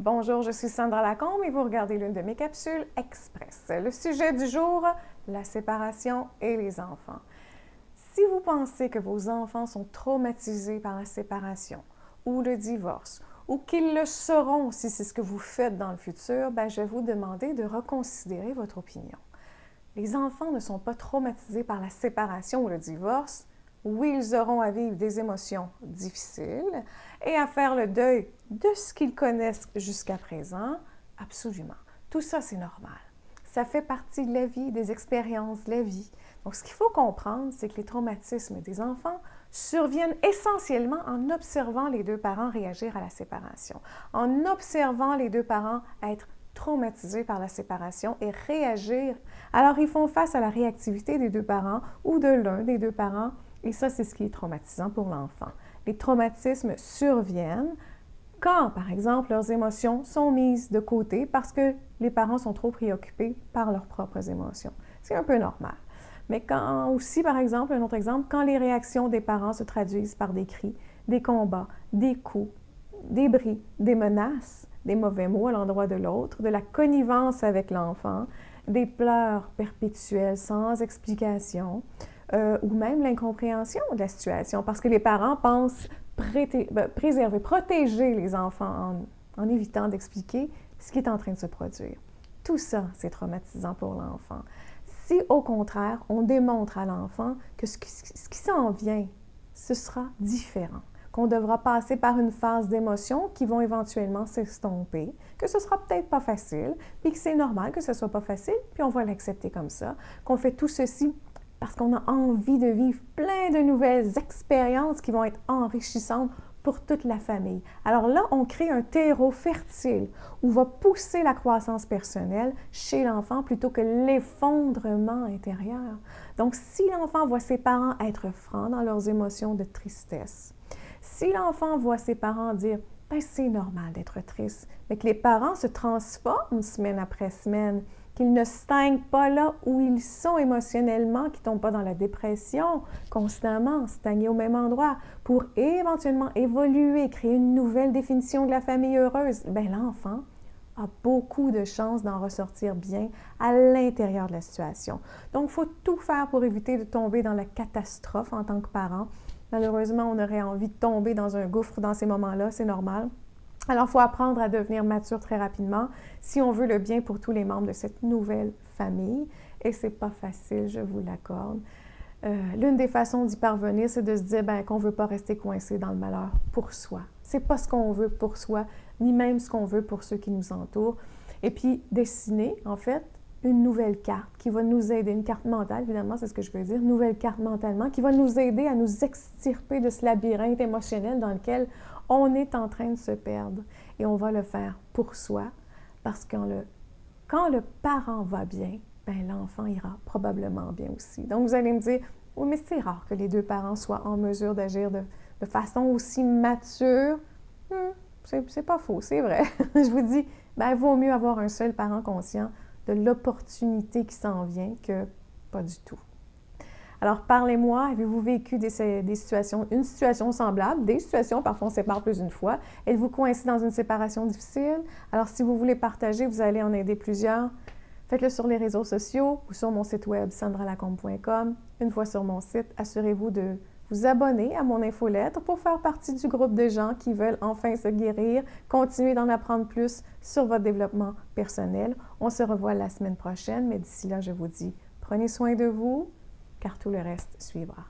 Bonjour, je suis Sandra Lacombe et vous regardez l'une de mes capsules Express. Le sujet du jour, la séparation et les enfants. Si vous pensez que vos enfants sont traumatisés par la séparation ou le divorce, ou qu'ils le seront si c'est ce que vous faites dans le futur, je vais vous demander de reconsidérer votre opinion. Les enfants ne sont pas traumatisés par la séparation ou le divorce. Oui, ils auront à vivre des émotions difficiles et à faire le deuil de ce qu'ils connaissent jusqu'à présent. Absolument. Tout ça, c'est normal. Ça fait partie de la vie, des expériences de la vie. Donc, ce qu'il faut comprendre, c'est que les traumatismes des enfants surviennent essentiellement en observant les deux parents réagir à la séparation, en observant les deux parents être traumatisés par la séparation et réagir. Alors, ils font face à la réactivité des deux parents ou de l'un des deux parents, et ça, c'est ce qui est traumatisant pour l'enfant. Les traumatismes surviennent quand, par exemple, leurs émotions sont mises de côté parce que les parents sont trop préoccupés par leurs propres émotions. C'est un peu normal. Mais quand aussi, par exemple, un autre exemple, quand les réactions des parents se traduisent par des cris, des combats, des coups, des bris, des menaces, des mauvais mots à l'endroit de l'autre, de la connivence avec l'enfant, des pleurs perpétuels sans explication, ou même l'incompréhension de la situation, parce que les parents pensent préserver, protéger les enfants en évitant d'expliquer ce qui est en train de se produire. Tout ça, c'est traumatisant pour l'enfant. Si, au contraire, on démontre à l'enfant que ce qui s'en vient, ce sera différent, qu'on devra passer par une phase d'émotions qui vont éventuellement s'estomper, que ce sera peut-être pas facile, puis que c'est normal que ce soit pas facile, puis on va l'accepter comme ça, qu'on fait tout ceci parce qu'on a envie de vivre plein de nouvelles expériences qui vont être enrichissantes pour toute la famille. Alors là, on crée un terreau fertile où va pousser la croissance personnelle chez l'enfant plutôt que l'effondrement intérieur. Donc, si l'enfant voit ses parents être francs dans leurs émotions de tristesse, si l'enfant voit ses parents dire « c'est normal d'être triste », mais que les parents se transforment semaine après semaine, qu'ils ne stagnent pas là où ils sont émotionnellement, qu'ils ne tombent pas dans la dépression constamment, stagner au même endroit, pour éventuellement évoluer, créer une nouvelle définition de la famille heureuse, l'enfant a beaucoup de chances d'en ressortir bien à l'intérieur de la situation. Donc, il faut tout faire pour éviter de tomber dans la catastrophe en tant que parent. Malheureusement, on aurait envie de tomber dans un gouffre dans ces moments-là, c'est normal. Alors, il faut apprendre à devenir mature très rapidement si on veut le bien pour tous les membres de cette nouvelle famille. Et c'est pas facile, je vous l'accorde. L'une des façons d'y parvenir, c'est de se dire qu'on ne veut pas rester coincé dans le malheur pour soi. C'est pas ce qu'on veut pour soi, ni même ce qu'on veut pour ceux qui nous entourent. Et puis, dessiner, en fait, une nouvelle carte qui va nous aider, une carte mentale, évidemment, c'est ce que je veux dire, une nouvelle carte mentalement, qui va nous aider à nous extirper de ce labyrinthe émotionnel dans lequel on est en train de se perdre. Et on va le faire pour soi, parce que quand le parent va bien, l'enfant ira probablement bien aussi. Donc, vous allez me dire, oui, mais c'est rare que les deux parents soient en mesure d'agir de façon aussi mature. C'est pas faux, c'est vrai. Je vous dis, il vaut mieux avoir un seul parent conscient de l'opportunité qui s'en vient que pas du tout. Alors, parlez-moi, avez-vous vécu des situations, une situation semblable, des situations, parfois on sépare plus d'une fois. Êtes-vous coincé dans une séparation difficile? Alors, si vous voulez partager, vous allez en aider plusieurs. Faites-le sur les réseaux sociaux ou sur mon site web sandralacombe.com. Une fois sur mon site, assurez-vous de vous abonner à mon infolettre pour faire partie du groupe de gens qui veulent enfin se guérir, continuer d'en apprendre plus sur votre développement personnel. On se revoit la semaine prochaine, mais d'ici là, je vous dis, prenez soin de vous, car tout le reste suivra.